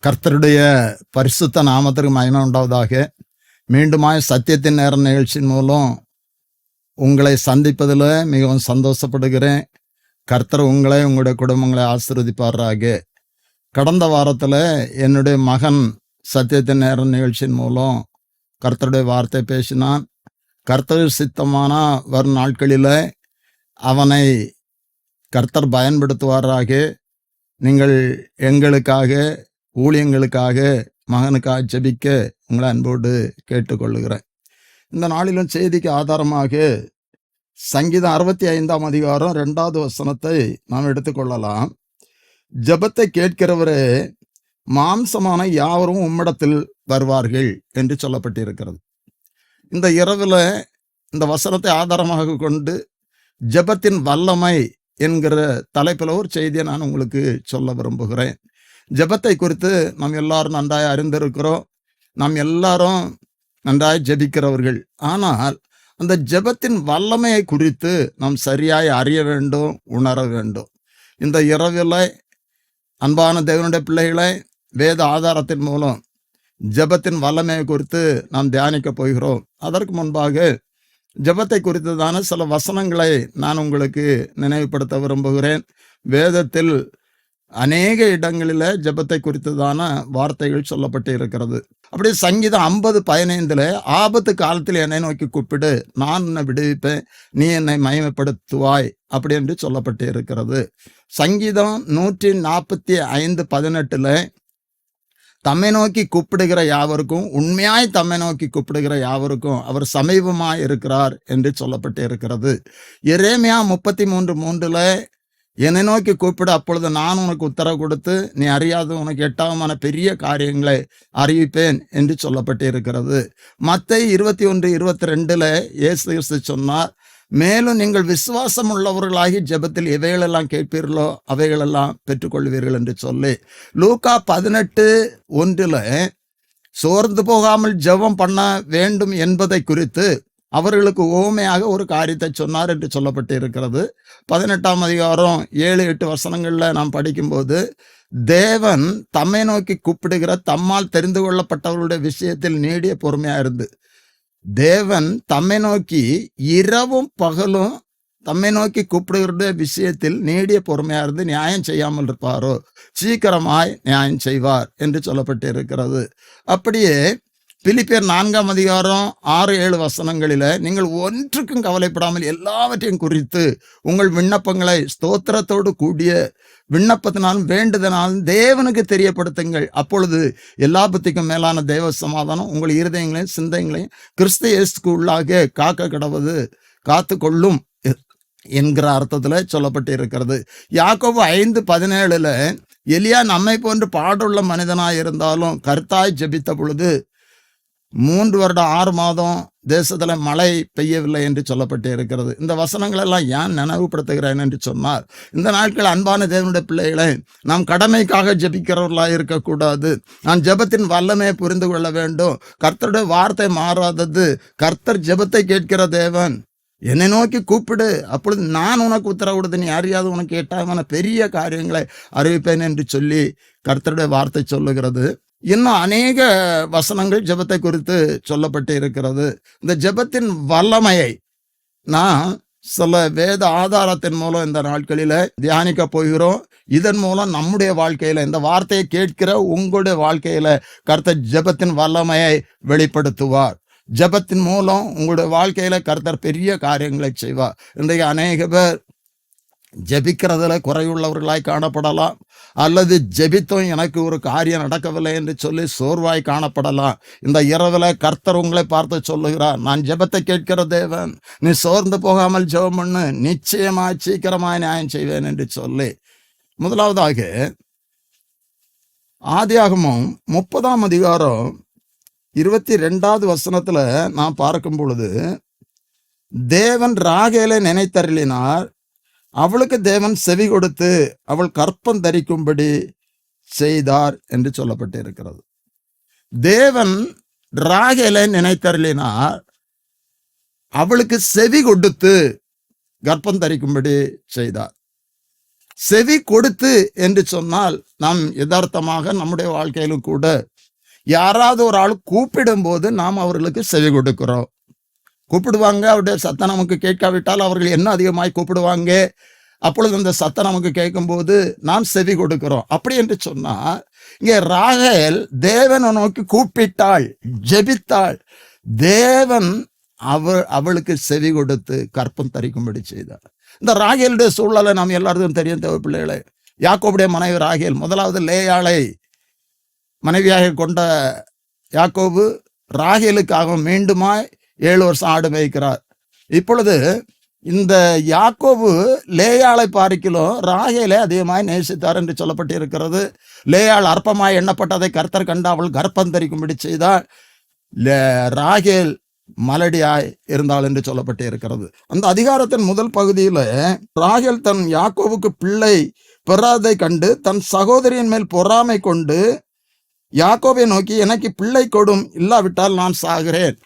கர்த்தருடைய பரிசுத்த நாமத்திற்கு மகிமை உண்டாவதாக. மீண்டுமாய் சத்தியத்தின் நேர நிகழ்ச்சியின் மூலம் உங்களை சந்திப்பதில் மிகவும் சந்தோஷப்படுகிறேன். கர்த்தர் உங்களை உங்களுடைய குடும்பங்களை ஆசீர்வதிப்பாராக. கடந்த வாரத்தில் என்னுடைய மகன் சத்தியத்தின் நேர நிகழ்ச்சியின் மூலம் கர்த்தருடைய வார்த்தை பேசினான். கர்த்தர் சித்தமான வரும் நாட்களில் அவனை கர்த்தர் பயன்படுத்துவாராக. நீங்கள் எங்களுக்காக ஊழியங்களுக்காக மகனுக்காக ஜெபிக்க உங்களை அன்போடு கேட்டுக்கொள்ளுகிறேன். இந்த நாளிலும் செய்திக்கு ஆதாரமாக சங்கீதம் 65ஆம் அதிகாரம் 2வது வசனத்தை நாம் எடுத்துக்கொள்ளலாம். ஜெபத்தை கேட்கிறவரே, மாம்சமான யாவரும் உம்மிடத்தில் வருவார்கள் என்று சொல்லப்பட்டிருக்கிறது. இந்த இரவில் இந்த வசனத்தை ஆதாரமாக கொண்டு ஜெபத்தின் வல்லமை என்கிற தலைப்பில் ஒரு செய்தியை நான் உங்களுக்கு சொல்ல விரும்புகிறேன். ஜெபத்தை குறித்து நாம் எல்லாரும் நன்றாய் அறிந்திருக்கிறோம். நாம் எல்லாரும் நன்றாய் ஜெபிக்கிறவர்கள். ஆனால் அந்த ஜெபத்தின் வல்லமையை குறித்து நாம் சரியாய் அறிய வேண்டும், உணர வேண்டும். இந்த இரவில் அன்பான தேவனுடைய பிள்ளைகளை வேத ஆதாரத்தின் மூலம் ஜெபத்தின் வல்லமையை குறித்து நாம் தியானிக்க போகிறோம். அதற்கு முன்பாக ஜெபத்தை குறித்ததான சில வசனங்களை நான் உங்களுக்கு நினைவுபடுத்த விரும்புகிறேன். வேதத்தில் அநேக இடங்களில் ஜெபத்தை குறித்ததான வார்த்தைகள் சொல்லப்பட்டு இருக்கிறது. அப்படி சங்கீதம் 50:15 ஆபத்து காலத்தில் என்னை நோக்கி கூப்பிடு, நான் உன்னை விடுவிப்பேன், நீ என்னை மகிமைப்படுத்துவாய் அப்படி என்று சொல்லப்பட்டு இருக்கிறது. சங்கீதம் 145:18 தம்மை நோக்கி கூப்பிடுகிற யாவருக்கும், உண்மையாய் தம்மை நோக்கி கூப்பிடுகிற யாவருக்கும் அவர் சமீபமாய் இருக்கிறார் என்று சொல்லப்பட்டு இருக்கிறது. எரேமியா 33:3 என்னை நோக்கி கூப்பிடு, அப்பொழுது நான் உனக்கு உத்தரவு கொடுத்து நீ அறியாத உனக்கு எட்டாவமான பெரிய காரியங்களை அறிவிப்பேன் என்று சொல்லப்பட்டு இருக்கிறது. மத்தேயு 21:22 இயேசு கிறிஸ்து சொன்னார், மேலும் நீங்கள் விசுவாசம் உள்ளவர்களாகி ஜெபத்தில் எவைகளெல்லாம் கேட்பீர்களோ அவைகளெல்லாம் பெற்றுக்கொள்வீர்கள் என்று சொல்லி லூக்கா 18:1 சோர்ந்து போகாமல் ஜெபம் பண்ண வேண்டும் என்பதை குறித்து அவர்களுக்கு உவமையாக ஒரு காரியத்தை சொன்னார் என்று சொல்லப்பட்டு இருக்கிறது. 18ஆம் அதிகாரம் 7-8 வசனங்களில் நாம் படிக்கும்போது, தேவன் தம்மை நோக்கி கூப்பிடுகிற தம்மால் தெரிந்து கொள்ளப்பட்டவர்களுடைய விஷயத்தில் நீடிய பொறுமையாக இருந்து, தேவன் தம்மை நோக்கி இரவும் பகலும் தம்மை நோக்கி கூப்பிடுகிற விஷயத்தில் நீடிய பொறுமையாக இருந்து நியாயம் செய்யாமல் இருப்பாரோ, சீக்கிரமாய் நியாயம் செய்வார் என்று சொல்லப்பட்டு இருக்கிறது. அப்படியே பிலிப்பியர் 4ஆம் அதிகாரம் 6-7 வசனங்களில் நீங்கள் ஒன்றுக்கும் கவலைப்படாமல் எல்லாவற்றையும் குறித்து உங்கள் விண்ணப்பங்களை ஸ்தோத்திரத்தோடு கூடிய விண்ணப்பத்தினாலும் வேண்டுதனாலும் தேவனுக்கு தெரியப்படுத்துங்கள். அப்பொழுது எல்லா புத்திக்கும் மேலான தேவ சமாதானம் உங்கள் இருதயங்களையும் சிந்தைகளையும் கிறிஸ்து இயேசுவுக்கு உள்ளாக காக்க கடவது காத்து கொள்ளும் என்கிற அர்த்தத்தில் சொல்லப்பட்டு இருக்கிறது. யாக்கோபு 5:17 எலியா நம்மை போன்று பாடுள்ள மனிதனாய் இருந்தாலும் கர்த்தாய் ஜெபித்த பொழுது 3 வருடம் 6 மாதம் தேசத்துல மழை பெய்யவில்லை என்று சொல்லப்பட்டு இருக்கிறது. இந்த வசனங்கள் எல்லாம் ஏன் நினைவுபடுத்துகிறேன் என்று சொன்னார், இந்த நாட்கள் அன்பான தேவனுடைய பிள்ளைகளை நாம் கடமைக்காக ஜெபிக்கிறவர்களாக இருக்கக்கூடாது. நான் ஜெபத்தின் வல்லமையை புரிந்து கொள்ள வேண்டும். கர்த்தருடைய வார்த்தை மாறாதது. கர்த்தர் ஜெபத்தை கேட்கிற தேவன். என்னை நோக்கி கூப்பிடு, அப்பொழுது நான் உனக்கு உத்தரவு கொடுத்து நீ அறியாது உனக்கு எட்டாமான பெரிய காரியங்களை அறிவிப்பேன் என்று சொல்லி கர்த்தருடைய வார்த்தை சொல்லுகிறது. இன்னும் அநேக வசனங்கள் ஜெபத்தை குறித்து சொல்லப்பட்டு இருக்கிறது. இந்த ஜெபத்தின் வல்லமையை நான் சில வேத ஆதாரத்தின் மூலம் இந்த நாட்களில் தியானிக்க போகிறோம். இதன் மூலம் நம்முடைய வாழ்க்கையில இந்த வார்த்தையை கேட்கிற உங்களுடைய வாழ்க்கையில கர்த்தர் ஜெபத்தின் வல்லமையை வெளிப்படுத்துவார். ஜெபத்தின் மூலம் உங்களுடைய வாழ்க்கையில கர்த்தர் பெரிய காரியங்களை செய்வார். இன்றைக்கு அநேக பேர் ஜெபிக்கிறதுல குறையுள்ளவர்களாய் காணப்படலாம், அல்லது ஜெபித்தும் எனக்கு ஒரு காரியம் நடக்கவில்லை என்று சொல்லி சோர்வாய் காணப்படலாம். இந்த இரவில் கர்த்தர் உங்களை பார்த்து சொல்லுகிறார், நான் ஜெபத்தை கேட்கிற தேவன், நீ சோர்ந்து போகாமல் ஜெபம் பண்ணு, நிச்சயமாய் சீக்கிரமாய் நியாயம் செய்வேன் என்று சொல்லி. முதலாவதாக ஆதியாகமம் 30ஆம் அதிகாரம் 22வது வசனத்துல நான் பார்க்கும் பொழுது, தேவன் ராகேலை நினைத்தருளினார், அவளுக்கு தேவன் செவி கொடுத்து அவள் கற்பம் தரிக்கும்படி செய்தார் என்று சொல்லப்பட்டு இருக்கிறது. தேவன் ராகேலை நினைத்தருளினார், அவளுக்கு செவி கொடுத்து கர்ப்பம் தரிக்கும்படி செய்தார். செவி கொடுத்து என்று சொன்னால் நாம் யதார்த்தமாக நம்முடைய வாழ்க்கையிலும் கூட யாராவது ஒரு ஆள் கூப்பிடும் போது நாம் அவர்களுக்கு செவி கொடுக்கிறோம். கூப்பிடுவாங்க, அவருடைய சத்தம் நமக்கு கேட்காவிட்டால் அவர்கள் என்ன அதிகமாய் கூப்பிடுவாங்க. அப்பொழுது அந்த சத்தம் நமக்கு கேட்கும்போது நாம் செவி கொடுக்கிறோம். அப்படி என்று சொன்னா இங்கே ராகேல் தேவனை நோக்கி கூப்பிட்டாள், ஜெபித்தாள். தேவன் அவளுக்கு செவி கொடுத்து கற்பம் தரிக்கும்படி செய்தார். இந்த ராகேலுடைய சூழலை நாம் எல்லாருக்கும் தெரியும் தேவ பிள்ளைகளே. யாக்கோபுடைய மனைவி ராகேல், முதலாவது லேயாளை மனைவியாக கொண்ட யாக்கோபு ராகேலுக்காக மீண்டுமாய் 7 வருஷம் ஆடு மேய்க்கிறார். இப்பொழுது இந்த யாக்கோபு லேயாளை பார்க்கிலும் ராகேலை அதிகமாய் நேசித்தார் என்று சொல்லப்பட்டிருக்கிறது. லேயாள் அற்பமாய் எண்ணப்பட்டதை கர்த்தர் கண்டு அவள் கர்ப்பம் தரிக்கும்படி செய்தாள். ராகேல் மலடியாய் இருந்தாள் என்று சொல்லப்பட்டு இருக்கிறது. அந்த அதிகாரத்தின் முதல் பகுதியில ராகேல் தன் யாக்கோவுக்கு பிள்ளை பெறாதை கண்டு தன் சகோதரியின் மேல் பொறாமை கொண்டு யாக்கோபை நோக்கி, எனக்கு பிள்ளை கொடும், இல்லாவிட்டால் நான் சாகிறேன்.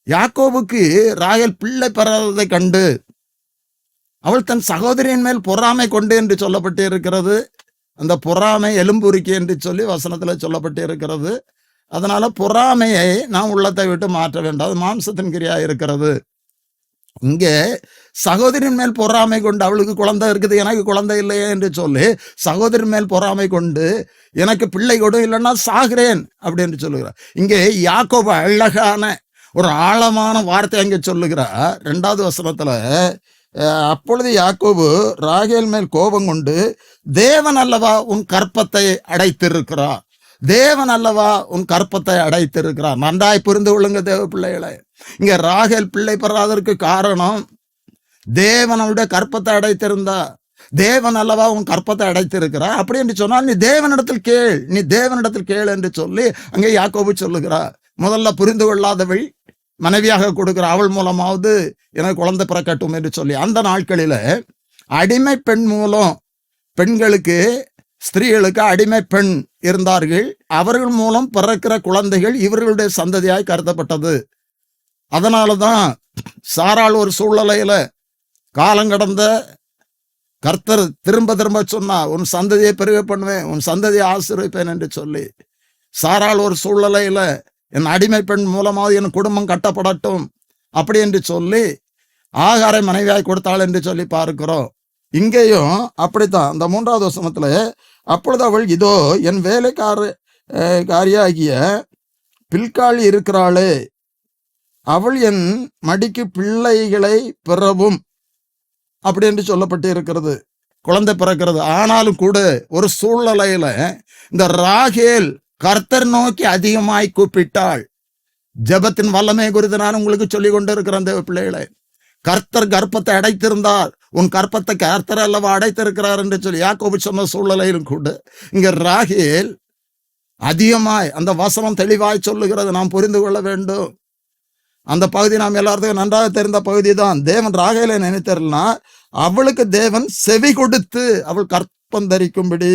யாக்கோபுக்கு ராகேல் பிள்ளை பெறாததை கண்டு அவள் தன் சகோதரியின் மேல் பொறாமை கொண்டு என்று சொல்லப்பட்டு இருக்கிறது. அந்த பொறாமை எலும்புரிக்கி என்று சொல்லி வசனத்தில் சொல்லப்பட்டு இருக்கிறது. அதனால பொறாமையை நாம் உள்ளத்தை விட்டு மாற்ற வேண்டாம். அது மாம்சத்தின் கிரியா இருக்கிறது. இங்கே சகோதரின் மேல் பொறாமை கொண்டு அவளுக்கு குழந்தை இருக்குது, எனக்கு குழந்தை இல்லையே என்று சொல்லி சகோதரின் மேல் பொறாமை கொண்டு எனக்கு பிள்ளை கொடும், இல்லைன்னா சாகிறேன் அப்படி என்று சொல்லுகிறார். இங்கே யாக்கோபு அழகான ஒரு ஆழமான வார்த்தை அங்கே சொல்லுகிறார். 2வது வசனத்துல, அப்பொழுது யாக்கோபு ராகேல் மேல் கோபம் கொண்டு, தேவன் அல்லவா உன் கற்பத்தை அடைத்திருக்கிறார், தேவன் அல்லவா உன் கற்பத்தை அடைத்திருக்கிறார். நன்றாய் புரிந்து கொள்ளுங்க தேவ பிள்ளைகளை. இங்க ராகேல் பிள்ளை பெறாததற்கு காரணம் தேவன் அவளுடைய கற்பத்தை அடைத்திருந்தா. தேவன் அல்லவா உன் கற்பத்தை அடைத்திருக்கிறார். அப்படி என்று சொன்னால் நீ தேவனிடத்தில் கேள், நீ தேவனிடத்தில் கேள் என்று சொல்லி அங்கே யாக்கோபு சொல்லுகிறார். முதல்ல புரிந்து கொள்ளாதவள் மனைவியாக கொடுக்கிற அவள் மூலமாவது எனக்கு குழந்தை பிறக்கட்டும் என்று சொல்லி, அந்த நாட்களில அடிமை பெண் மூலம் பெண்களுக்கு, ஸ்திரீகளுக்கு அடிமை பெண் இருந்தார்கள். அவர்கள் மூலம் பிறக்கிற குழந்தைகள் இவர்களுடைய சந்ததியாய் கருதப்பட்டது. அதனாலதான் சாராள் ஒரு சூழ்நிலையில காலங்கடந்த கர்த்தர் திரும்ப திரும்ப சொன்னா, உன் சந்ததியை பெருக பண்ணுவேன், உன் சந்ததியை ஆசீர்வதிப்பேன் என்று சொல்லி, சாராள் ஒரு சூழ்நிலையில என் அடிமை பெண் மூலமாக என் குடும்பம் கட்டப்படட்டும் அப்படி என்று சொல்லி ஆகாரை மனைவியாய் கொடுத்தாள் என்று சொல்லி பார்க்கிறோம். இங்கேயும் அப்படித்தான். அந்த 3வது வசனத்துல, அப்பொழுது அவள், இதோ என் வேலைக்காரியாகிய பில்காள் இருக்கிறாளே, அவள் என் மடிக்கு பிள்ளைகளை பெறவும் அப்படி என்று சொல்லப்பட்டு இருக்கிறது. குழந்தை பிறக்கிறது. ஆனாலும் கூட ஒரு சூழ்நிலையில இந்த ராகேல் கர்த்தர் நோக்கி அதிகமாய் கூப்பிட்டாள். ஜெபத்தின் வல்லமை குறித்து நான் உங்களுக்கு சொல்லி கொண்டு இருக்கிறேன் தேவ பிள்ளைகளை. கர்த்தர் கர்ப்பத்தை அடைத்திருந்தார், உன் கர்ப்பத்தை கர்த்தர் அல்லவா அடைத்திருக்கிறார் என்று சொல்லி யாக்கோபு சொன்ன சூழ்நிலையிலும் கூட இங்க ராகேல் அதிகமாய், அந்த வசனம் தெளிவாய் சொல்லுகிறது, நாம் புரிந்து கொள்ள வேண்டும். அந்த பகுதி நாம் எல்லாத்துக்கும் நன்றாக தெரிந்த பகுதி தான். தேவன் ராகேலை நினைத்தருள்னா அவளுக்கு தேவன் செவி கொடுத்து அவள் கற்பம் தரிக்கும்படி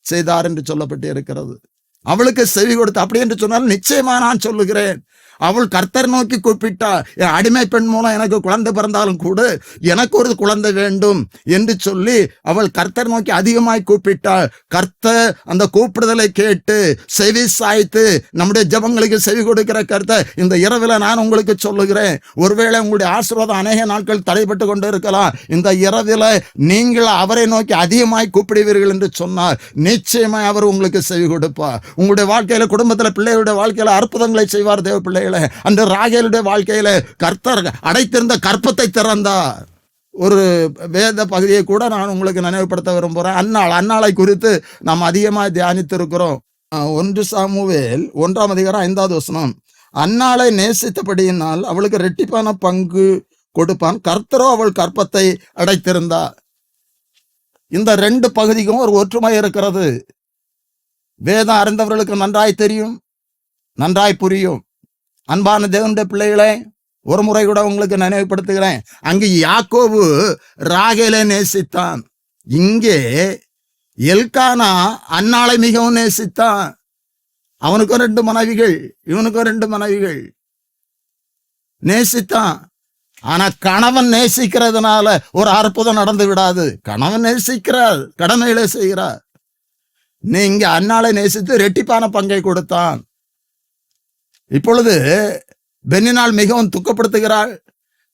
செய்தார் என்று சொல்லப்பட்டு இருக்கிறது. அவளுக்கு செவி கொடுத்து, அப்படி என்று சொன்னால் நிச்சயமா நான் சொல்லுகிறேன், அவள் கர்த்தர் நோக்கி கூப்பிட்டா, என் அடிமை பெண் மூலம் எனக்கு குழந்தை பிறந்தாலும் கூட எனக்கு ஒரு குழந்தை வேண்டும் என்று சொல்லி அவள் கர்த்தர் நோக்கி அதிகமாய் கூப்பிட்டாள். கர்த்தர் அந்த கூப்பிடுதலை கேட்டு செவி சாய்த்து நம்முடைய ஜெபங்களுக்கு செவி கொடுக்கிற கர்த்தர் இந்த இரவில் நான் உங்களுக்கு சொல்லுகிறேன். ஒருவேளை உங்களுடைய ஆசீர்வாதம் அநேக நாட்கள் தடைபட்டு கொண்டு இருக்கலாம். இந்த இரவில் நீங்கள் அவரை நோக்கி அதிகமாய் கூப்பிடுவீர்கள் என்று சொன்னார், நிச்சயமாய் அவர் உங்களுக்கு செவி கொடுப்பார். உங்களுடைய வாழ்க்கையில, குடும்பத்தில், பிள்ளைகளுடைய வாழ்க்கையில அற்புதங்களை செய்வார் தேவ பிள்ளைகளை. அந்த ராகேலுடைய வாழ்க்கையில கர்த்தர் அடைத்திருந்த கற்பத்தை திறந்தார். ஒரு வேத பகுதியை கூட நான் உங்களுக்கு நினைவுபடுத்த விரும்புகிறேன். அன்னாளை குறித்து நாம் அதிகமாக தியானித்திருக்கிறோம். 1 சாமுவேல் 1ஆம் அதிகாரம் 5வது வசனம், அன்னாளை நேசித்தபடியினால் அவளுக்கு இரட்டிப்பான பங்கு கொடுப்பான், கர்த்தரோ அவள் கற்பத்தை அடைத்திருந்தார். இந்த 2 பகுதிக்கும் ஒரு ஒற்றுமை இருக்கிறது. வேதம் அறிந்தவர்களுக்கு நன்றாய் தெரியும், நன்றாய் புரியும். அன்பான தேவனுடைய பிள்ளைகளை, ஒரு முறை கூட உங்களுக்கு நினைவுபடுத்துகிறேன். அங்கு யாக்கோபு ராகேலை நேசித்தான். இங்கே எல்கானா அன்னாளை மிகவும் நேசித்தான். அவனுக்கும் 2 மனைவிகள், இவனுக்கும் 2 மனைவிகள் நேசித்தான். ஆனா கணவன் நேசிக்கிறதுனால ஒரு அற்புதம் நடந்து விடாது. கணவன் நேசிக்கிறார், கடமைகளை செய்கிறார். நீங்க அன்னாளை நேசித்து ரெட்டிப்பான பங்கை கொடுத்தான். இப்பொழுது பென்னினாள் மிகவும் துக்கப்படுத்துகிறாள்.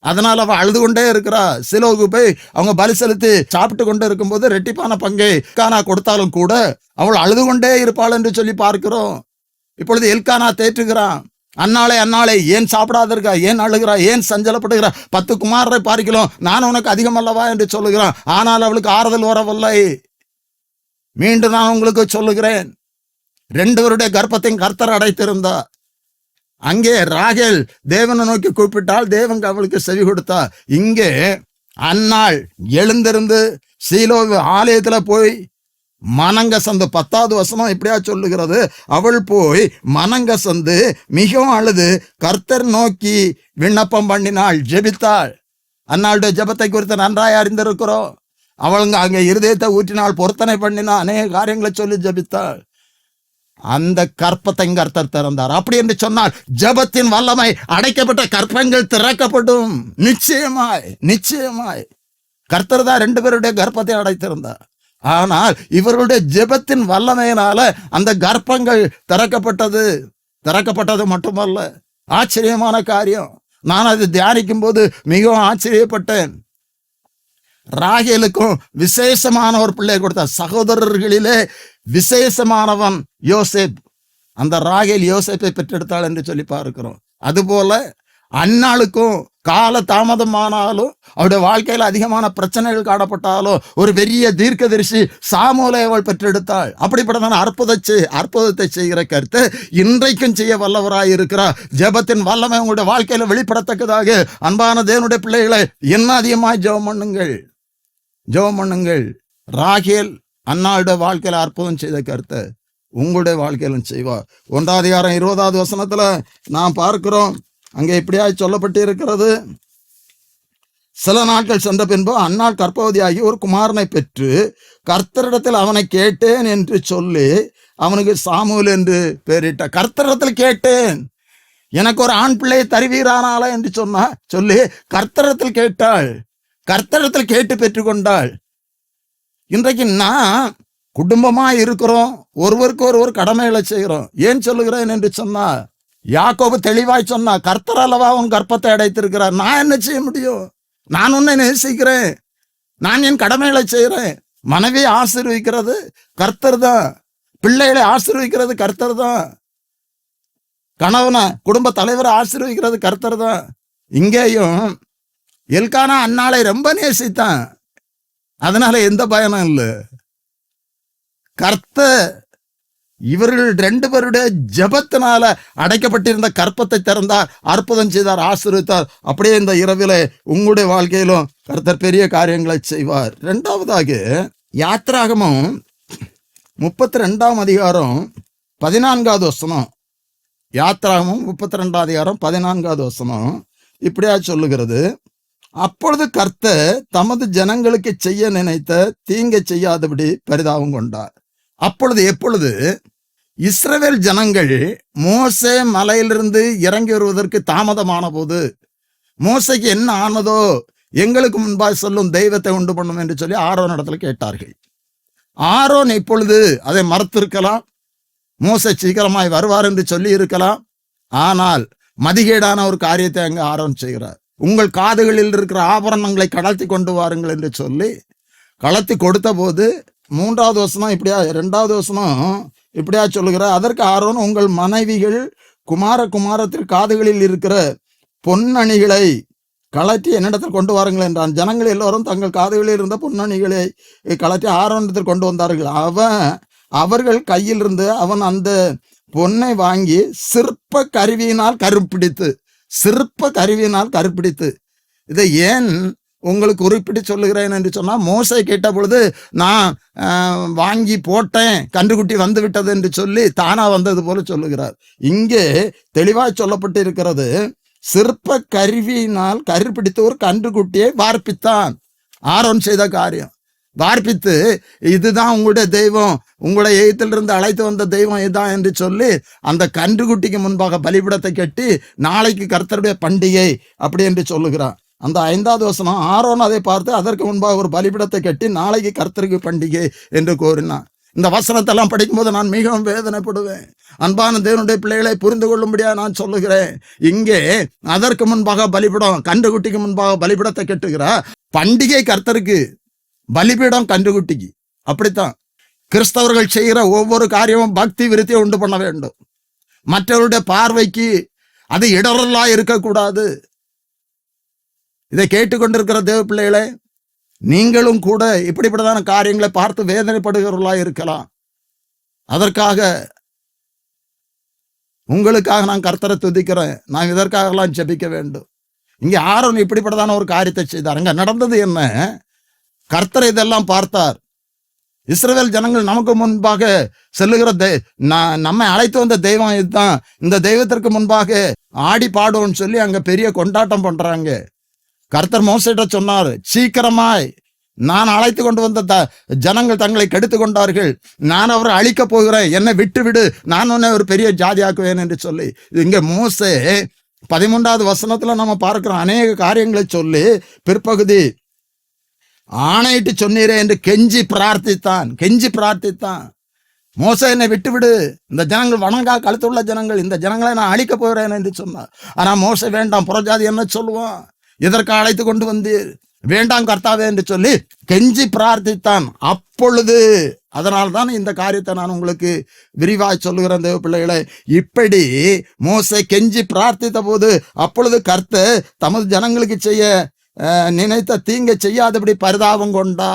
அதனால அவள் அழுது கொண்டே இருக்கிறா. சிலோவுக்கு போய் அவங்க பலி செலுத்தி சாப்பிட்டு கொண்டு இருக்கும்போது ரெட்டிப்பான பங்கை எல்கானா கொடுத்தாலும் கூட அவள் அழுது கொண்டே இருப்பாள் என்று சொல்லி பார்க்கிறோம். இப்பொழுது எல்கானா தேற்றுகிறான். அன்னாளே ஏன் சாப்பிடாத இருக்கா, ஏன் அழுகிறா, ஏன் சஞ்சலப்படுகிறா, 10 குமாரரை பார்க்கலாம், நான் உனக்கு அதிகம் அல்லவா என்று சொல்லுகிறான். ஆனால் அவளுக்கு ஆறுதல் வரவில்லை. மீண்டும் நான் உங்களுக்கு சொல்லுகிறேன், 2 வருடைய கர்ப்பத்தையும் கர்த்தர் அடைத்திருந்தா. அங்கே ராகேல் தேவனை நோக்கி கூப்பிட்டால் தேவன் அவளுக்கு செவி கொடுத்தா. இங்கே அன்னாள் எழுந்திருந்து சீலோ ஆலயத்துல போய் மனங்கசந்து 10வது வசனம் இப்படியா சொல்லுகிறது. அவள் போய் மனங்கசந்து மிகவும் அழுது கர்த்தர் நோக்கி விண்ணப்பம் பண்ணினாள், ஜெபித்தாள். அன்னாளுடைய ஜெபத்தை குறித்து நன்றாய் அறிந்திருக்கிறோம். அவளுங்க அங்கே இருதயத்தை ஊற்றினாள், பொருத்தனை பண்ணினா, அநேக காரியங்களை சொல்லி ஜெபித்தாள். அந்த கற்பத்தை கர்த்தர் திறந்தார். அப்படி என்று சொன்னால் ஜெபத்தின் வல்லமை, அடைக்கப்பட்ட கற்பங்கள் திறக்கப்படும். நிச்சயமாய் கர்த்தர் தான் 2 பேருடைய கர்ப்பத்தை அடைத்திருந்தார். ஆனால் இவருடைய ஜெபத்தின் வல்லமையினால அந்த கர்ப்பங்கள் திறக்கப்பட்டது மட்டுமல்ல, ஆச்சரியமான காரியம். நான் அதை தியானிக்கும் போது மிகவும் ஆச்சரியப்பட்டேன். ராகேலுக்கும் விசேஷமான ஒரு பிள்ளை கொடுத்தார். சகோதரர்களிலே விசேஷமானவன் யோசேப். அந்த ராகேல் யோசேப்பை பெற்றெடுத்தாள் என்று சொல்லி பார்க்கிறோம். அதுபோல அன்னாளுக்கும் கால தாமதமானாலும், அவருடைய வாழ்க்கையில் அதிகமான பிரச்சனைகள் காணப்பட்டாலும், ஒரு பெரிய தீர்க்கதரிசி சாமுவேலை அவள் பெற்றெடுத்தாள். அப்படிப்பட்ட அற்புதத்தை செய்கிற கருத்து இன்றைக்கும் செய்ய வல்லவராய் இருக்கிறார். ஜெபத்தின் வல்லமை உங்களுடைய வாழ்க்கையில வெளிப்படத்தக்கதாக அன்பான தேவனுடைய பிள்ளைகளை என்ன அதிகமாய் ஜெபம் பண்ணுங்கள். ராகேல் அன்னாளுடைய வாழ்க்கையில அற்புதம் செய்த கருத்தை உங்களுடைய வாழ்க்கையிலும் செய்வார். 1 அதிகாரம் 20வது வசனத்துல நாம் பார்க்கிறோம். அங்கே இப்படியா சொல்லப்பட்டு இருக்கிறது. சில நாட்கள் சென்ற பின்பு அன்னாள் கர்ப்பவதியாகி ஒரு குமாரனை பெற்று கர்த்தரிடத்தில் அவனை கேட்டேன் என்று சொல்லி அவனுக்கு சாமுவேல் என்று பெயரிட்ட. கர்த்தரிடத்தில் கேட்டேன், எனக்கு ஒரு ஆண் பிள்ளையை தருவீரானால என்று சொல்லி கர்த்தரிடத்தில் கேட்டாள். கர்த்தரிடத்தில் கேட்டு பெற்றுக்கொண்டாள். இன்றைக்கு நான் குடும்பமா இருக்கிறோம், ஒருவருக்கு ஒருவர் கடமைகளை செய்கிறோம். ஏன் சொல்லுகிறேன் என்று சொன்னா, யாக்கோபு தெளிவாய் சொன்னா, கர்த்தர் அல்லவா உன் கர்ப்பத்தை அடைத்திருக்கிறார். நான் என்ன செய்ய முடியும்? நான் உன்னை நேசிக்கிறேன், நான் என் கடமைகளை செய்கிறேன். மனைவியை ஆசீர்வதிக்கிறது கர்த்தர் தான், பிள்ளைகளை ஆசீர்வதிக்கிறது கர்த்தர் தான், கணவனை குடும்ப தலைவரை ஆசீர்வதிக்கிறது கர்த்தர் தான். இங்கேயும் எல்கானா அன்னாளை ரொம்ப நேசித்தான். அதனால எந்த பயனும் இல்லை. கர்த்தர் இவர்கள் 2 பேருடைய ஜெபத்தினால அடைக்கப்பட்டிருந்த கற்பத்தை திறந்தார், அற்புதம் செய்தார், ஆசீர்வதித்தார். அப்படியே இந்த இரவிலே உங்களுடைய வாழ்க்கையிலும் கர்த்தர் பெரிய காரியங்களை செய்வார். 2வதாக யாத்திராகமம் 32ஆம் அதிகாரம் 14வது வசனம். யாத்திராகமம் 32ஆம் அதிகாரம் 14வது வசனம் இப்படியா சொல்லுகிறது. அப்பொழுது கர்த்தர் தமது ஜனங்களுக்கு செய்ய நினைத்த தீங்கை செய்யாதபடி பரிதாபம் கொண்டார். அப்பொழுது எப்பொழுது இஸ்ரவேல் ஜனங்கள் மோசே மலையிலிருந்து இறங்கி வருவதற்கு தாமதமான போது, மோசைக்கு என்ன ஆனதோ, எங்களுக்கு முன்பாக சொல்லும் தெய்வத்தை உண்டு பண்ணும் என்று சொல்லி ஆரோன் இடத்துல கேட்டார்கள். ஆரோன் இப்பொழுது அதை மறுத்திருக்கலாம், மோசே சீக்கிரமாய் வருவார் என்று சொல்லி இருக்கலாம். ஆனால் மதிகேடான ஒரு காரியத்தை அங்கு ஆரோன் செய்கிறார். உங்கள் காதுகளில் இருக்கிற ஆபரணங்களை கலத்தி கொண்டு வாருங்கள் என்று சொல்லி கலத்தி கொடுத்த போது 3வது வசனம் இப்படியா, 2வது வசனம் இப்படியா சொல்லுகிறார். அதற்கு ஆரோன், உங்கள் மனைவிகள் குமாரத்திற்கு காதுகளில் இருக்கிற பொன்னணிகளை கலட்டி என்னிடத்தில் கொண்டு வாருங்கள் என்றான். ஜனங்கள் எல்லோரும் தங்கள் காதுகளில் இருந்த பொன்னணிகளை கலட்டி ஆரோனிடத்தில் கொண்டு வந்தார்கள். அவர்கள் கையில் இருந்து அவன் அந்த பொன்னை வாங்கி சிற்ப கருவியினால் கருப்பிடித்து இதை ஏன் உங்களுக்கு குறிப்பிட்டு சொல்லுகிறேன் என்று சொன்னால், மோசை கேட்ட பொழுது நான் வாங்கி போட்டேன், கன்றுக்குட்டி வந்து விட்டது என்று சொல்லி தானா வந்தது போல சொல்லுகிறார். இங்கே தெளிவாய் சொல்லப்பட்டு இருக்கிறது, சிற்ப கருவியினால் கருப்பிடித்து ஒரு கன்றுக்குட்டியை வார்ப்பித்தான். ஆரோன் செய்த காரியம் வார்ப்பித்து, இதுதான் உங்களுடைய தெய்வம், உங்களை எகிப்திலிருந்து அழைத்து வந்த தெய்வம் இதுதான் என்று சொல்லி அந்த கன்றுக்குட்டிக்கு முன்பாக பலிபீடத்தை கட்டி நாளைக்கு கர்த்தருடைய பண்டிகை அப்படி என்று சொல்லுகிறான். அந்த 5வது வசனம், ஆரோன் அதை பார்த்து அதற்கு முன்பாக ஒரு பலிபீடத்தை கட்டி நாளைக்கு கர்த்தருக்கு பண்டிகை என்று கூறினான். இந்த வசனத்தெல்லாம் படிக்கும்போது நான் மிகவும் வேதனைப்படுவேன். அன்பான தேவனுடைய பிள்ளைகளை புரிந்து கொள்ளும்படியா நான் சொல்லுகிறேன். இங்கே அதற்கு முன்பாக பலிபீடம், கன்றுக்குட்டிக்கு முன்பாக பலிபீடத்தை கட்டுகிற பண்டிகை கர்த்தருக்கு, பலிபீடம் கன்றுக்குட்டிக்கு. அப்படித்தான் கிறிஸ்தவர்கள் செய்கிற ஒவ்வொரு காரியமும் பக்தி விருத்தியை உண்டு பண்ண வேண்டும். மற்றவருடைய பார்வைக்கு அது இடரலா இருக்கக்கூடாது. இதை கேட்டுக்கொண்டிருக்கிற தேவ பிள்ளைகளே, நீங்களும் கூட இப்படிப்பட்டதான காரியங்களை பார்த்து வேதனைப்படுகிறவர்களா இருக்கலாம். அதற்காக உங்களுக்காக நான் கர்த்தரை துதிக்கிறேன். நான் இதற்காகலாம் ஜெபிக்க வேண்டும். இங்கே ஆரோன் இப்படிப்பட்டதான ஒரு காரியத்தை செய்தார். அங்க நடந்தது என்ன? கர்த்தர் இதெல்லாம் பார்த்தார். இஸ்ரவேல் ஜனங்கள் நமக்கு முன்பாக செல்லுகிற நம்மை அழைத்து வந்த தெய்வம் இதுதான், இந்த தெய்வத்திற்கு முன்பாக ஆடி பாடுவோம்னு சொல்லி அங்க பெரிய கொண்டாட்டம் பண்றாங்க. கர்த்தர் மோசேட்ட சொன்னார், சீக்கிரமாய், நான் அழைத்து கொண்டு வந்த ஜனங்கள் தங்களை கெடுத்து கொண்டார்கள், நான் அவரை அழிக்க போகிறேன், என்னை விட்டு விடு, நான் உன்னை ஒரு பெரிய ஜாதியாக்குவேன் என்று சொல்லி. இங்க மோசே 13வது வசனத்துல நம்ம பார்க்கிறோம். அநேக காரியங்களை சொல்லி பிற்பகுதி ஆணையிட்டு சொன்னீரே என்று கெஞ்சி பிரார்த்தித்தான். மோசே, என்னை விட்டுவிடு, இந்த ஜனங்கள் வணங்கா கழுத்துள்ள ஜனங்கள், இந்த ஜனங்களை நான் அழிக்க போகிறேன் என்று சொன்னார். ஆனா மோசே, வேண்டாம், புறஜாதி என்ன சொல்லுவான், இதற்கு அழைத்து கொண்டு வந்தீர், வேண்டாம் கர்த்தாவே என்று சொல்லி கெஞ்சி பிரார்த்தித்தான். அப்பொழுது, அதனால்தான் இந்த காரியத்தை நான் உங்களுக்கு விரிவாய் சொல்லுகிறேன் தேவ பிள்ளைகளை. இப்படி மோசே கெஞ்சி பிரார்த்தித்த போது அப்பொழுது கர்த்தர் தமது ஜனங்களுக்கு செய்ய நினைத்த தீங்கை செய்யாதபடி பரிதாபம் கொண்டா.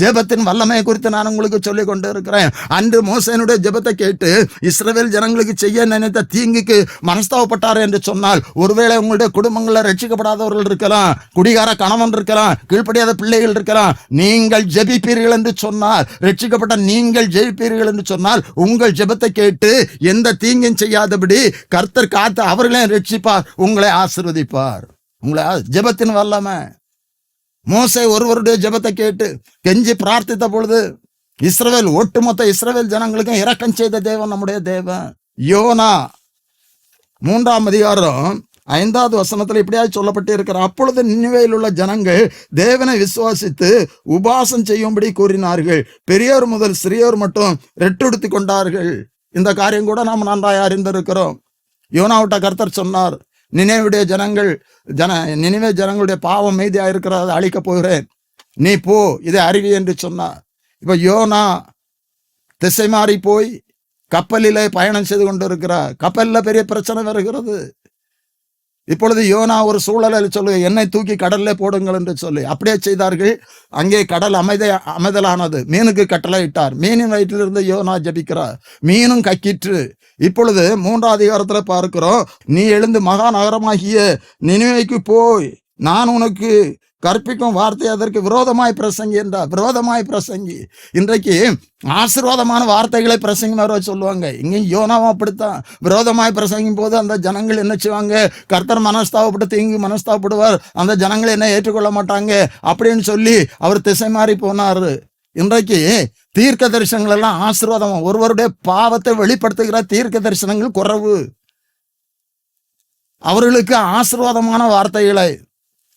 ஜெபத்தின் வல்லமையை குறித்து நான் உங்களுக்கு சொல்லிக் கொண்டு இருக்கிறேன். அன்று மோசேனுடைய ஜெபத்தை கேட்டு இஸ்ரவேல் ஜனங்களுக்கு செய்ய நினைத்த தீங்குக்கு மனஸ்தாபப்பட்டார் என்று சொன்னால், ஒருவேளை உங்களுடைய குடும்பங்களில் ரட்சிக்கப்படாதவர்கள் இருக்கலாம், குடிகார கணவன் இருக்கலாம், கீழ்ப்படியாத பிள்ளைகள் இருக்கலாம். நீங்கள் ஜெபிப்பீர்கள் என்று சொன்னால், ரட்சிக்கப்பட்ட நீங்கள் ஜெபிப்பீர்கள் என்று சொன்னால், உங்கள் ஜெபத்தை கேட்டு எந்த தீங்கும் செய்யாதபடி கர்த்தர் காத்து அவர்களையும் ரட்சிப்பார், உங்களை ஆசீர்வதிப்பார். உங்களை ஜெபத்தின் வல்லமை. மோசே ஒருவருடைய ஜெபத்தை கேட்டு கெஞ்சி பிரார்த்தித்த பொழுது ஒட்டுமொத்த இஸ்ரவேல் ஜனங்களுக்கும் இரக்கம் செய்த தேவன் நம்முடைய தேவன். யோனா 3ஆம் அதிகாரம் 5வது வசனத்துல இப்படியா சொல்லப்பட்டு இருக்கிற, அப்பொழுது நினிவேயில் உள்ள ஜனங்கள் தேவனை விசுவாசித்து உபாசம் செய்யும்படி கூறினார்கள், பெரியோர் முதல் சிறியோர் மட்டும் ரெட்டுடுத்தி கொண்டார்கள். இந்த காரியம் கூட நாம் நன்றாய் அறிந்திருக்கிறோம். யோனாவிட்ட கர்த்தர் சொன்னார், நினிவே ஜனங்களுடைய பாவம் மீதியா இருக்கிறத அழிக்க போகிறேன், நீ போ, இதை அறிவி என்று சொன்னார். இப்ப யோனா திசை மாறி போய் கப்பலிலே பயணம் செய்து கொண்டு இருக்கிறார். கப்பலில் பெரிய பிரச்சனை வருகிறது. இப்பொழுது யோனா ஒரு சூழலில் சொல்லு, என்னை தூக்கி கடல்ல போடுங்கள் என்று சொல்லி அப்படியே செய்தார்கள். அங்கே கடல் அமைதலானது. மீனுக்கு கட்டளையிட்டார். மீனின் வயிற்றிலிருந்து யோனா ஜபிக்கிறார். மீனும் கக்கிற்று. இப்பொழுது 3ஆம் அதிகாரத்துல பார்க்கிறோம், நீ எழுந்து மகா நகரமாகிய நினிவேக்கு போய் நான் உனக்கு கற்பிக்கும் வார்த்தை அதற்கு விரோதமாய் பிரசங்கி என்றார். விரோதமாய் பிரசங்கி. இன்றைக்கு ஆசீர்வாதமான வார்த்தைகளை பிரசங்கினவரை சொல்லுவாங்க. இங்கேயும் யோனாவும் அப்படித்தான். விரோதமாய் பிரசங்கும் போது அந்த ஜனங்கள் என்ன செய்வாங்க, கர்த்தர் மனஸ்தாபப்பட்டு தீங்கு மனஸ்தாபப்படுவார், அந்த ஜனங்கள் என்ன ஏற்றுக்கொள்ள மாட்டாங்க அப்படின்னு சொல்லி அவர் திசை மாறி போனார். இன்றைக்கு தீர்க்க தரிசனங்கள் எல்லாம் ஆசீர்வாதம். ஒருவருடைய பாவத்தை வெளிப்படுத்துகிற தீர்க்க தரிசனங்கள் குறைவு. அவர்களுக்கு ஆசீர்வாதமான வார்த்தைகளை,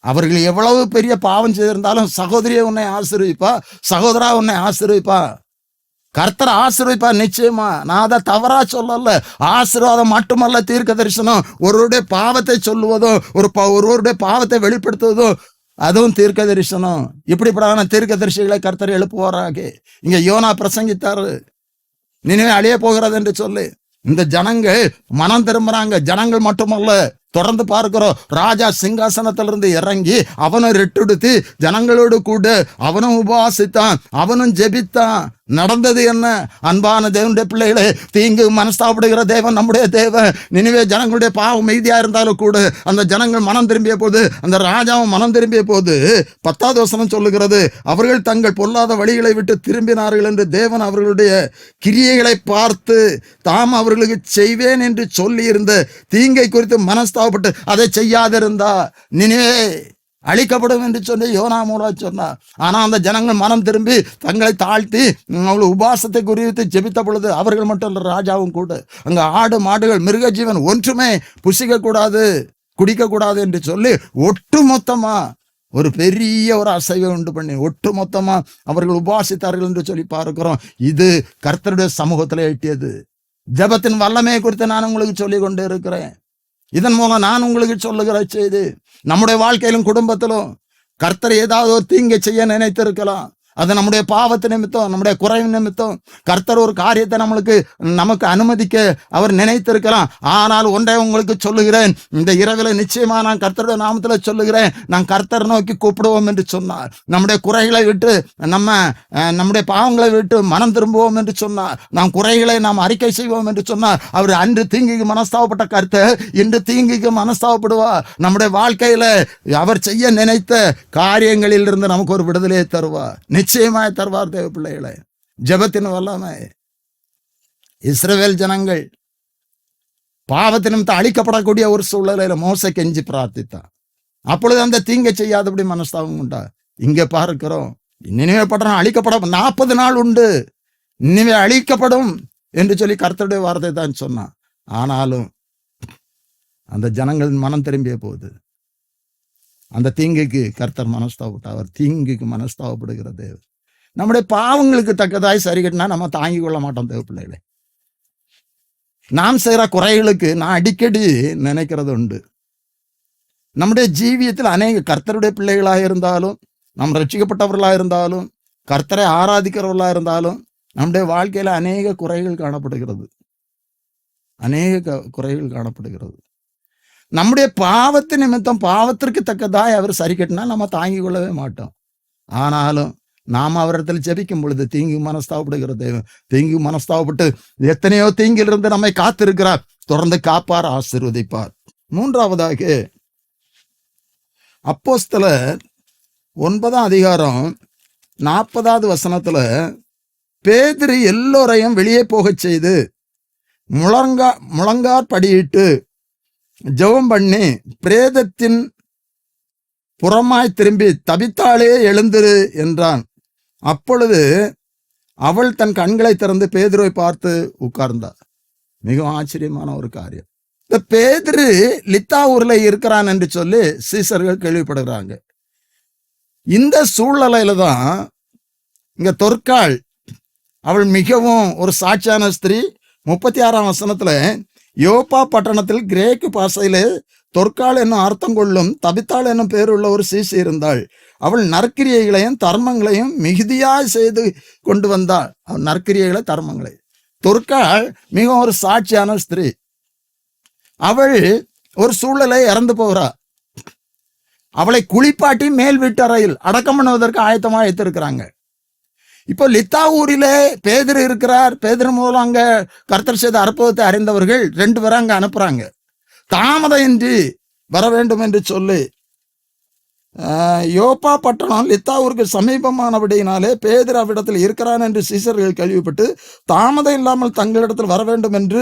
அவர்கள் எவ்வளவு பெரிய பாவம் செய்திருந்தாலும் சகோதரியை உன்னை ஆசீர்விப்பா, சகோதரா உன்னை ஆசீர்விப்பா, கர்த்தர் ஆசீர்விப்பா நிச்சயமா. நான் அதை தவறா சொல்லல. ஆசீர்வாதம் மட்டுமல்ல தீர்க்க தரிசனம். ஒருவருடைய பாவத்தை சொல்லுவதும் ஒருவருடைய பாவத்தை வெளிப்படுத்துவதும் அதுவும் தீர்க்க தரிசனம். இப்படிப்படான தீர்க்க தரிசிகளை கர்த்தர் எழுப்புவாராக. இங்க யோனா பிரசங்கித்தாரு, நினைவே அழிய போகிறது என்று சொல்லி. இந்த ஜனங்கள் மனம் திரும்புறாங்க. ஜனங்கள் மட்டுமல்ல, தொடர்ந்து பார்க்கிறோம், ராஜா சிங்காசனத்திலிருந்து இறங்கி அவனும் ரெட்டுடுத்தி ஜனங்களோடு கூட அவனும் உபவாசித்தான், அவனும் ஜெபித்தான். நடந்தது என்ன? அன்பான தேவனுடைய பிள்ளைகளே, தீங்கு மனஸ்தாபப்படுகிற தேவன் நம்முடைய தேவன். நினிவே ஜனங்களுடைய பாவம் மீதியா இருந்தாலும் கூட அந்த ஜனங்கள் மனம் திரும்பிய போது, அந்த ராஜாவும் மனம் திரும்பிய போது 10வது வசனம் சொல்லுகிறது, அவர்கள் தங்கள் பொல்லாத வழிகளை விட்டு திரும்பினார்கள் என்று தேவன் அவர்களுடைய கிரியைகளை பார்த்து தாம் அவர்களுக்கு செய்வேன் என்று சொல்லி இருந்த தீங்கை குறித்து மனஸ்தாபப்பட்டு அதை செய்யாதிருந்தா நினிவே அழிக்கப்படும் என்று சொல்லி யோனா மூலம் சொன்னார். ஆனா அந்த ஜனங்கள் மனம் திரும்பி தங்களை தாழ்த்தி அவங்களை உபாசத்தை குறித்து ஜெபித்த பொழுது அவர்கள் மட்டும் இல்லை, ராஜாவும் கூட, அங்க ஆடு மாடுகள் மிருக ஜீவன் ஒன்றுமே புசிக்க கூடாது. குடிக்க கூடாது என்று சொல்லி ஒட்டு மொத்தமா ஒரு பெரிய ஒரு அசைவை உண்டு பண்ணி ஒட்டு மொத்தமா அவர்கள் உபவாசித்தார்கள் என்று சொல்லி பார்க்கிறோம். இது கர்த்தருடைய சமூகத்தில் எட்டியது. ஜெபத்தின் வல்லமையை குறித்து நான் உங்களுக்கு சொல்லி கொண்டு இருக்கிறேன். இதன் மூலம் நான் உங்களுக்கு சொல்லுகிற செய்தி, நம்முடைய வாழ்க்கையிலும் குடும்பத்திலும் கர்த்தர் ஏதாவது ஒரு தீங்கை செய்ய நினைத்திருக்கலாம். அது நம்முடைய பாவத்து நிமித்தம், நம்முடைய குறைவு நிமித்தம் கர்த்தர் ஒரு காரியத்தை நமக்கு அனுமதிக்க அவர் நினைத்திருக்கலாம். ஆனால் ஒன்றை உங்களுக்கு சொல்லுகிறேன், இந்த இரவில் நிச்சயமா நான் கர்த்தருடைய நாமத்தில் சொல்லுகிறேன், நான் கர்த்தர் நோக்கி கூப்பிடுவோம் என்று சொன்னார். நம்முடைய குறைகளை விட்டு நம்முடைய பாவங்களை விட்டு மனம் திரும்புவோம் என்று சொன்னார். நாம் குறைகளை நாம் அறிக்கை செய்வோம் என்று சொன்னார். அவர் அன்று தீங்குக்கு மனஸ்தாபப்பட்ட கர்த்தர் இன்று தீங்குக்கு மனஸ்தாபப்படுவார். நம்முடைய வாழ்க்கையில அவர் செய்ய நினைத்த காரியங்களில் இருந்து நமக்கு ஒரு விடுதலையை தருவார். நிச்சயமாய் தருவார். தேவ பிள்ளைகளை, ஜெபத்தின் வல்லமை. இஸ்ரவேல் ஜனங்கள் பாவத்தினும் அழிக்கப்படக்கூடிய ஒரு சூழ்நிலையில மோசே கெஞ்சி பிரார்த்தித்தான். அப்பொழுது அந்த தீங்கை செய்யாதபடி மனஸ்தாபம் உண்டா. இங்க பார்க்கிறோம், நினைவே பட்டணம் அழிக்கப்பட 40 நாள் உண்டு, நினைவே அழிக்கப்படும் என்று சொல்லி கர்த்தருடைய வார்த்தை தான் சொன்னான். ஆனாலும் அந்த ஜனங்களின் மனம் திரும்பிய போது அந்த தீங்குக்கு கர்த்தர் மனஸ்தாபப்பட்டார். அவர் தீங்குக்கு மனஸ்தாபப்படுகிற தேவன். நம்முடைய பாவங்களுக்கு தக்கதாய் சரி கட்டினா நம்ம தாங்கிக் கொள்ள மாட்டோம். தேவ பிள்ளைகளை, நாம் செய்கிற குறைகளுக்கு நான் அடிக்கடி நினைக்கிறது உண்டு. நம்முடைய ஜீவியத்தில் அநேக கர்த்தருடைய பிள்ளைகளாக இருந்தாலும், நாம் ரட்சிக்கப்பட்டவர்களாக இருந்தாலும், கர்த்தரை ஆராதிக்கிறவர்களாக இருந்தாலும், நம்முடைய வாழ்க்கையில அநேக குறைகள் காணப்படுகிறது. நம்முடைய பாவத்து நிமித்தம் பாவத்திற்கு தக்கதாய் அவர் சரி கட்டினா நம்ம தாங்கிக் கொள்ளவே மாட்டோம். ஆனாலும் நாம் அவரிடத்தில் ஜெபிக்கும் பொழுது தீங்கு மனஸ்தாபப்படுகிற தெய்வம், தீங்கு மனஸ்தாபப்பட்டு எத்தனையோ தீங்கிலிருந்து நம்மை காத்திருக்கிறார். தொடர்ந்து காப்பார், ஆசீர்வதிப்பார். மூன்றாவதாக அப்போஸ்தலர் 9ஆம் அதிகாரம் 40வது வசனத்துல பேதுரு எல்லோரையும் வெளியே போகச் செய்து முழங்கார் படியிட்டு ஜெபம் பண்ணி பிரேதத்தின் புறமாய் திரும்பி தபித்தாளே எழுந்திரு என்றான். அப்பொழுது அவள் தன் கண்களை திறந்து பேதுருவை பார்த்து உட்கார்ந்தார். மிகவும் ஆச்சரியமான ஒரு காரியம். இந்த பேதுரு லித்தா ஊர்ல இருக்கிறான் என்று சொல்லி சீசர்கள் கேள்விப்படுகிறாங்க. இந்த சூழ்நிலையில தான் இங்க தொற்காள், அவள் மிகவும் ஒரு சாட்சியான ஸ்திரீ. 36ஆம் வசனத்துல யோப்பா பட்டணத்தில் கிரேக்கு பாஷையிலே தொற்காள் என்னும் அர்த்தம் கொள்ளும் தபித்தாள் என்னும் பேருள்ள ஒரு சீசி இருந்தாள். அவள் நற்கிரியைகளையும் தர்மங்களையும் மிகுதியாய் செய்து கொண்டு வந்தாள். அவள் நற்கிரியைகளை தர்மங்களை. தொற்காள் மிகவும் ஒரு சாட்சியான ஸ்திரீ. அவள் ஒரு சூழலை இறந்து போகிறா. அவளை குளிப்பாட்டி மேல் வீட்டறையில் அடக்கம் பண்ணுவதற்கு ஆயத்தமாக வைத்திருக்கிறாங்க. இப்போ லித்தா ஊரிலே பேதுரு இருக்கிறார். பேதுரு மூலம் அங்க கர்த்தர் செய்த அற்புதத்தை அறிந்தவர்கள் 2 பேரை அங்க அனுப்புறாங்க. தாமதமின்றி வர வேண்டும் என்று சொல்லி யோப்பா பட்டணம் லித்தா ஊருக்கு சமீபமானபடியினாலே பேதுரு அவ்விடத்தில் இருக்கிறான் என்று சீசர்கள் கேள்விப்பட்டு தாமதம் இல்லாமல் தங்களிடத்தில் வர வேண்டும் என்று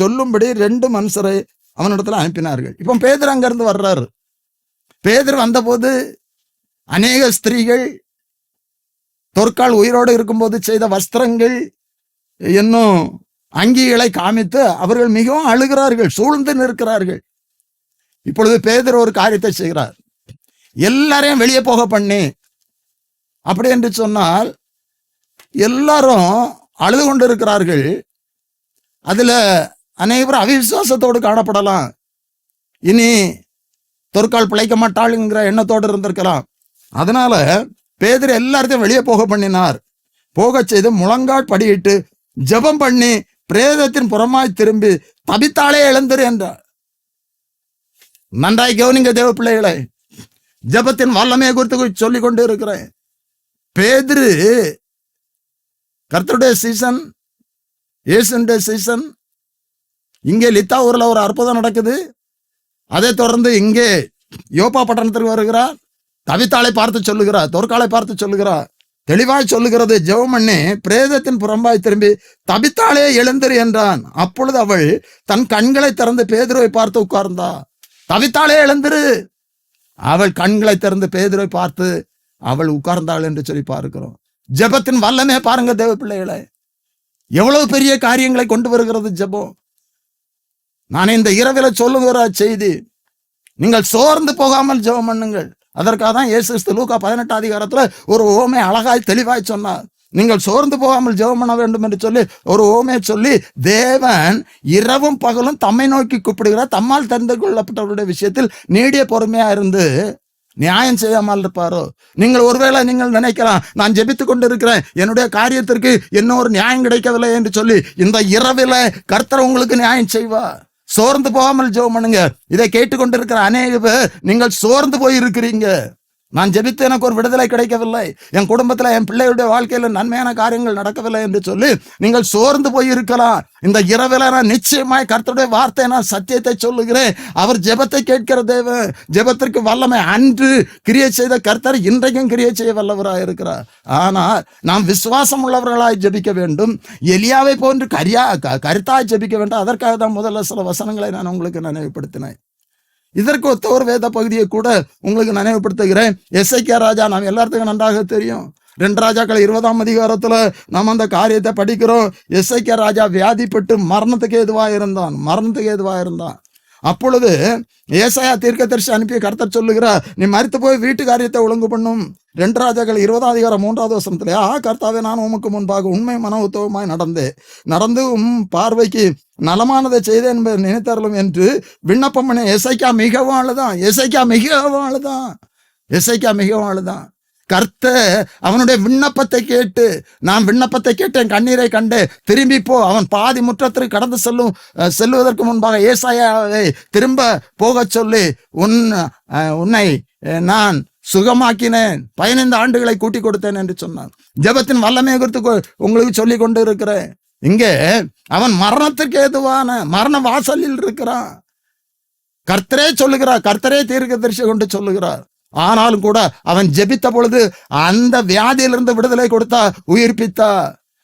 சொல்லும்படி 2 மனுஷரை அவனிடத்தில் அனுப்பினார்கள். இப்போ பேதுரு அங்கிருந்து வர்றாரு. பேதுரு வந்தபோது அநேக ஸ்திரீகள் தொற்காள் உயிரோடு இருக்கும்போது செய்த வஸ்திரங்கள் என்னும் அங்கிகளை காமித்து அவர்கள் மிகவும் அழுகிறார்கள், சூழ்ந்து நிற்கிறார்கள். இப்பொழுது பேதுரு ஒரு காரியத்தை செய்கிறார். எல்லாரையும் வெளியே போக பண்ணி, அப்படி என்று சொன்னால் எல்லாரும் அழுது கொண்டு இருக்கிறார்கள். அதுல அனைவரும் அவிசுவாசத்தோடு காணப்படலாம். இனி தொற்காள் பிழைக்க மாட்டாளுங்கிற எண்ணத்தோடு இருந்திருக்கலாம். அதனால பேதுரு எல்லாத்தையும் வெளியே போக பண்ணினார். போக செய்து முழங்கால் படியிட்டு ஜெபம் பண்ணி பிரேதத்தின் புறமாய் திரும்பி தபித்தாளே எழுந்திரு என்றார். நன்றாய் கவனிங்க தேவ பிள்ளைகளை, ஜெபத்தின் வல்லமையை குறித்து சொல்லிக் கொண்டு இருக்கிறேன். பேதுரு கர்த்தருடைய சீசன், இயேசுடைய சீசன். இங்கே லித்தா ஊர்ல ஒரு அற்புதம் நடக்குது. அதை தொடர்ந்து இங்கே யோப்பா பட்டணத்திற்கு வருகிறார். தவித்தாளை பார்த்து சொல்லுகிறார், தொற்காளை பார்த்து சொல்லுகிறார். தெளிவாய் சொல்லுகிறது, ஜெபம் பண்ணி பிரேதத்தின் புறம்பாய் திரும்பி தபித்தாளே எழுந்திரு என்றான். அப்பொழுது அவள் தன் கண்களை திறந்து பேதுருவை பார்த்து உட்கார்ந்தா. தவித்தாளே எழுந்திரு. அவள் கண்களை திறந்து பேதுருவை பார்த்து அவள் உட்கார்ந்தாள் என்று சொல்லி பார்க்கிறோம். ஜெபத்தின் வல்லமே பாருங்க தேவ பிள்ளைகளை, எவ்வளவு பெரிய காரியங்களை கொண்டு வருகிறது ஜெபம். நான் இந்த இரவில சொல்லுகிற செய்தி, நீங்கள் சோர்ந்து போகாமல் ஜெபம் பண்ணுங்கள். அதற்காக தான் இயேசு கிறிஸ்து லூக்கா 18 அதிகாரத்துல ஒரு உவமை அழகாய் தெளிவாய் சொன்னார். நீங்கள் சோர்ந்து போகாமல் ஜெபம் பண்ண வேண்டும் என்று சொல்லி ஒரு உவமையை சொல்லி, தேவன் இரவும் பகலும் தம்மை நோக்கி கூப்பிடுகிறார். தம்மால் தெரிந்து கொள்ளப்பட்டவருடைய விஷயத்தில் நீடிய பொறுமையா இருந்து நியாயம் செய்யாமல் இருப்பாரோ? நீங்கள் ஒருவேளை நீங்கள் நினைக்கலாம், நான் ஜெபித்துக் கொண்டு இருக்கிறேன், என்னுடைய காரியத்திற்கு என்ன ஒரு நியாயம் கிடைக்கவில்லை என்று சொல்லி, இந்த இரவில கர்த்தர் உங்களுக்கு நியாயம் செய்வார். சோர்ந்து போகாமல் ஜெபம் பண்ணுங்க. இதை கேட்டுக்கொண்டிருக்கிற அநேக பேர் நீங்கள் சோர்ந்து போய் இருக்கிறீங்க. நான் ஜெபித்து எனக்கு ஒரு விடுதலை கிடைக்கவில்லை, என் குடும்பத்துல என் பிள்ளையுடைய வாழ்க்கையில நன்மையான காரியங்கள் நடக்கவில்லை என்று சொல்லி நீங்கள் சோர்ந்து போய் இருக்கலாம். இந்த இரவில நான் நிச்சயமாய் கர்த்தருடைய வார்த்தை, நான் சத்தியத்தை சொல்லுகிறேன். அவர் ஜெபத்தை கேட்கிற தேவன், ஜெபத்திற்கு வல்லமை. அன்று கிரியை செய்த கர்த்தர் இன்றைக்கும் கிரியை செய்ய வல்லவராய் இருக்கிறார். ஆனால் நாம் விசுவாசம் உள்ளவர்களாய் ஜெபிக்க வேண்டும். எலியாவை போன்று கருத்தாய் ஜெபிக்க வேண்டும். அதற்காக தான் முதல்ல சில வசனங்களை நான் உங்களுக்கு நினைவுபடுத்தினேன். இதற்கு ஒத்த ஒரு வேத பகுதியை கூட உங்களுக்கு நினைவுபடுத்துகிறேன். எசேக்கியா ராஜா, நாம் எல்லாத்துக்கும் நன்றாக தெரியும். 2 ராஜாக்கள் 20ஆம் அதிகாரத்துல நாம் அந்த காரியத்தை படிக்கிறோம். எசேக்கியா ராஜா வியாதிப்பட்டு மரணத்துக்கு ஏதுவா இருந்தான். அப்பொழுது ஏசாயா தீர்க்கதரிசி அனுப்பிய கர்த்தர் சொல்லுகிறார், நீ மரித்து போய் வீட்டு காரியத்தை ஒழுங்கு பண்ணும். 2 ராஜாக்கள் 20ஆம் அதிகாரம் 3வது வசனத்திலே, கர்த்தாவே, நான் உமக்கு முன்பாக உண்மை மன உத்தவமாய் நடந்து பார்வைக்கு நலமானதை செய்தேன் என்பதை நினைத்தரலும் என்று விண்ணப்பம் பண்ண. எசேக்கியா மிகவும் அழுதான். கர்த்தர் அவனுடைய விண்ணப்பத்தை கேட்டு, நான் விண்ணப்பத்தை கேட்டேன், கண்ணீரை கண்டு திரும்பி போ, அவன் பாதி முற்றத்திற்கு கடந்து செல்வதற்கு முன்பாக ஏசாயாவை திரும்ப போக சொல்லி, உன்னை நான் சுகமாக்கினேன், 15 ஆண்டுகளை கூட்டி கொடுத்தேன் என்று சொன்னான். ஜெபத்தின் வல்லமை குறித்து உங்களுக்கு சொல்லி கொண்டு இருக்கிறேன். இங்கே அவன் மரணத்துக்கு ஏதுவான மரண வாசலில் இருக்கிறான். கர்த்தரே சொல்லுகிறார், கர்த்தரே தீர்க்கதரிசி கொண்டு சொல்லுகிறார். ஆனாலும் கூட அவன் ஜெபித்த பொழுது அந்த வியாதியிலிருந்து விடுதலை கொடுத்தா, உயிர்ப்பித்தா.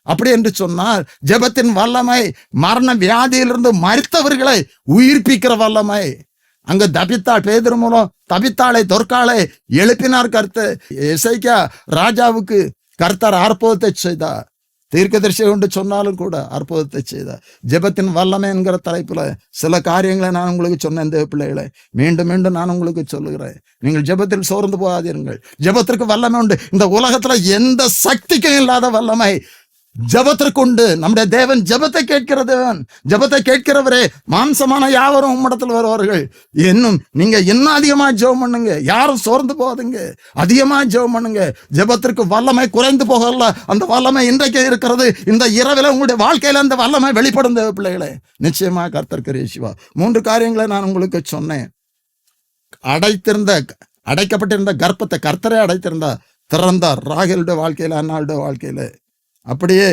அப்படி என்று சொன்னால் ஜெபத்தின் வல்லமை மரண வியாதியிலிருந்து மரித்தவர்களை உயிர்ப்பிக்கிற வல்லமை. அங்கு தபித்தாள், பேதுரு மூலம் தபித்தாளை தொற்காளை எழுப்பினார் கர்த்தர். எசேக்கியா ராஜாவுக்கு கர்த்தர் அற்புதத்தை செய்தார். தீர்க்கதரிசி கொண்டு சொன்னாலும் கூட அற்புதத்தை செய்தார். ஜெபத்தின் வல்லமை என்கிற தலைப்புல சில காரியங்களை நான் உங்களுக்கு சொன்னேன். இந்த பிள்ளைகளை மீண்டும் நான் உங்களுக்கு சொல்லுகிறேன், நீங்கள் ஜெபத்தில் சோர்ந்து போகாதீர்கள். ஜெபத்திற்கு வல்லமை உண்டு. இந்த உலகத்துல எந்த சக்திக்கும் இல்லாத வல்லமை ஜெபத்திற்கு உண்டு. நம்முடைய தேவன் ஜெபத்தை கேட்கிற தேவன். ஜெபத்தை கேட்கிறவரே, மாம்சமான யாவரும் உம்மிடத்தில் வருவார்கள். நீங்க இன்னும் அதிகமா ஜெபம் பண்ணுங்க. யாரும் சோர்ந்து போகாதுங்க, அதிகமா ஜெபம் பண்ணுங்க. ஜெபத்திற்கு வல்லமை குறைந்து போகல, அந்த வல்லமை இன்றைக்கு இருக்கிறது. இந்த இரவில உங்களுடைய வாழ்க்கையில அந்த வல்லமை வெளிப்படும் பிள்ளைகளே. நிச்சயமா கர்த்தர் கிரியேசிவா. 3 காரியங்களை நான் உங்களுக்கு சொன்னேன். அடைக்கப்பட்டிருந்த கர்ப்பத்தை கர்த்தரே திறந்தார். ராகேலுடைய வாழ்க்கையில, அன்னாளுடைய வாழ்க்கையில. அப்படியே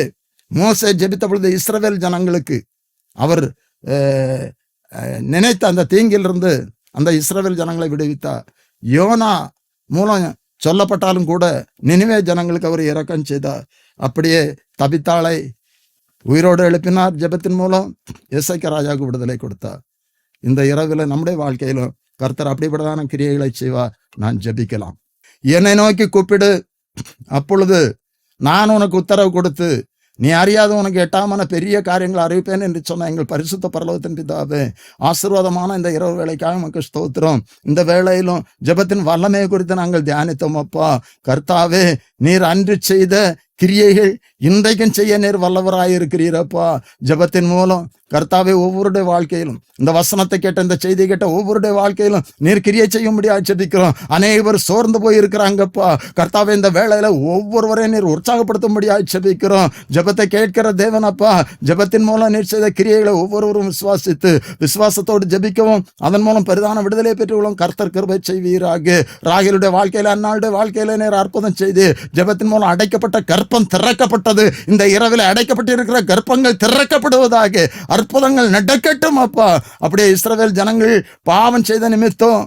மோசே ஜெபித்த பொழுது இஸ்ரவேல் ஜனங்களுக்கு அவர் நினைத்த அந்த தீங்கிலிருந்து அந்த இஸ்ரவேல் ஜனங்களை விடுவித்தார். யோனா மூலம் சொல்லப்பட்டாலும் கூட நினிவே ஜனங்களுக்கு அவர் இரக்கம் செய்தார். அப்படியே தபித்தாளை உயிரோடு எழுப்பினார் ஜெபத்தின் மூலம். எசேக்கியா ராஜாவுக்கு விடுதலை கொடுத்தார். இந்த இரவில் நம்முடைய வாழ்க்கையிலும் கர்த்தர் அப்படிப்பட்டதான கிரியைகளை செய்வார். நான் ஜெபிக்கலாம். என்னை நோக்கி கூப்பிடு, அப்பொழுது நான் உனக்கு உத்தரவு கொடுத்து நீ அறியாத உனக்கு எட்டாமான பெரிய காரியங்களை அறிவிப்பேன் என்று சொன்ன எங்கள் பரிசுத்த பரலோகத்தின் பிதாவே, ஆசீர்வாதமான இந்த இரவு வேளைக்காக உமக்கு ஸ்தோத்திரம். இந்த வேளையிலும் ஜெபத்தின் வல்லமையை குறித்து நாங்கள் தியானித்தோம். அப்பா கர்த்தாவே, நீர் அன்று செய்த கிரியைகள் இன்றைக்கும் செய்ய நீர் வல்லவராயிருக்கிறீரப்பா. ஜெபத்தின் மூலம் கர்த்தாவே, ஒவ்வொருடைய வாழ்க்கையிலும் இந்த வசனத்தை கேட்ட, இந்த செய்தி கேட்ட ஒவ்வொருடைய வாழ்க்கையிலும் நீர் கிரியை செய்யும்படியா ஜெபிக்கிறோம். அநேகர் சோர்ந்து போய் இருக்கிறாங்கப்பா. கர்த்தாவே, இந்த வேளையில ஒவ்வொருவரையும் நீர் உற்சாகப்படுத்தும்படியா ஜெபிக்கிறோம். ஜெபத்தை கேட்கிற தேவனப்பா, ஜெபத்தின் மூலம் நீர் செய்த கிரியைகளை ஒவ்வொருவரும் விசுவாசத்தோடு ஜெபிக்கவும், அதன் மூலம் பெரிதான விடுதலை பெற்றுள்ளோம். கர்த்தர் கிருபை செய்வீராக. ராகேலுடைய வாழ்க்கையில, அன்னாளுடைய வாழ்க்கையில நீர் அற்புதம் செய்து ஜெபத்தின் மூலம் அடைக்கப்பட்ட கர்ப்பம் திறக்கப்பட்டது. இந்த இரவில் அடைக்கப்பட்டிருக்கிற கர்ப்பங்கள் திறக்கப்படுவதாக, அற்புதங்கள் நடக்கட்டும் அப்பா. அப்படியே இஸ்ரவேல் ஜனங்கள் பாவம் செய்த நிமித்தம்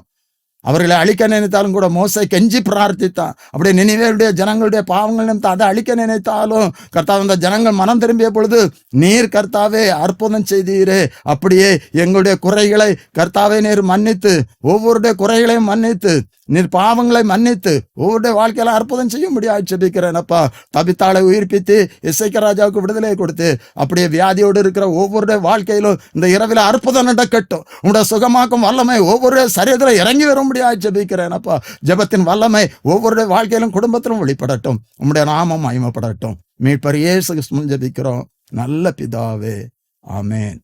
அவர்களை அழிக்க நினைத்தாலும் கூட மோசே கெஞ்சி பிரார்த்தித்தான். அப்படியே நினிவேயுடைய ஜனங்களுடைய பாவங்கள் நிமித்தம் அதை அழிக்க நினைத்தாலும் கர்த்தாவே, அந்த ஜனங்கள் மனம் திரும்பிய பொழுது நீர் கர்த்தாவே அற்புதம் செய்தீரே. அப்படியே எங்களுடைய குறைகளை கர்த்தாவே நீர் மன்னித்து, ஒவ்வொருடைய குறைகளையும் மன்னித்து, நீர் பாவங்களை மன்னித்து ஒவ்வொருடைய வாழ்க்கையில அற்புதம் செய்ய முடியாது ஜெபிக்கிறேன் அப்பா. தபித்தாளை உயிர்ப்பித்து இசைக்க ராஜாவுக்கு விடுதலை கொடுத்து அப்படியே வியாதியோடு இருக்கிற ஒவ்வொருடைய வாழ்க்கையிலும் இந்த இரவில் அற்புதம் நடக்கட்டும். உங்களுடைய சுகமாக்கும் வல்லமை ஒவ்வொரு சரீரத்தில் இறங்கி வர முடியாது ஜெபிக்கிறேன் அப்பா. ஜெபத்தின் வல்லமை ஒவ்வொருடைய வாழ்க்கையிலும் குடும்பத்திலும் வெளிப்படட்டும். உம்முடைய நாமம் மகிமைப்படட்டும். மீட்பர் இயேசு கிறிஸ்துவின் ஜெபிக்கிறோம் நல்ல பிதாவே, ஆமென்.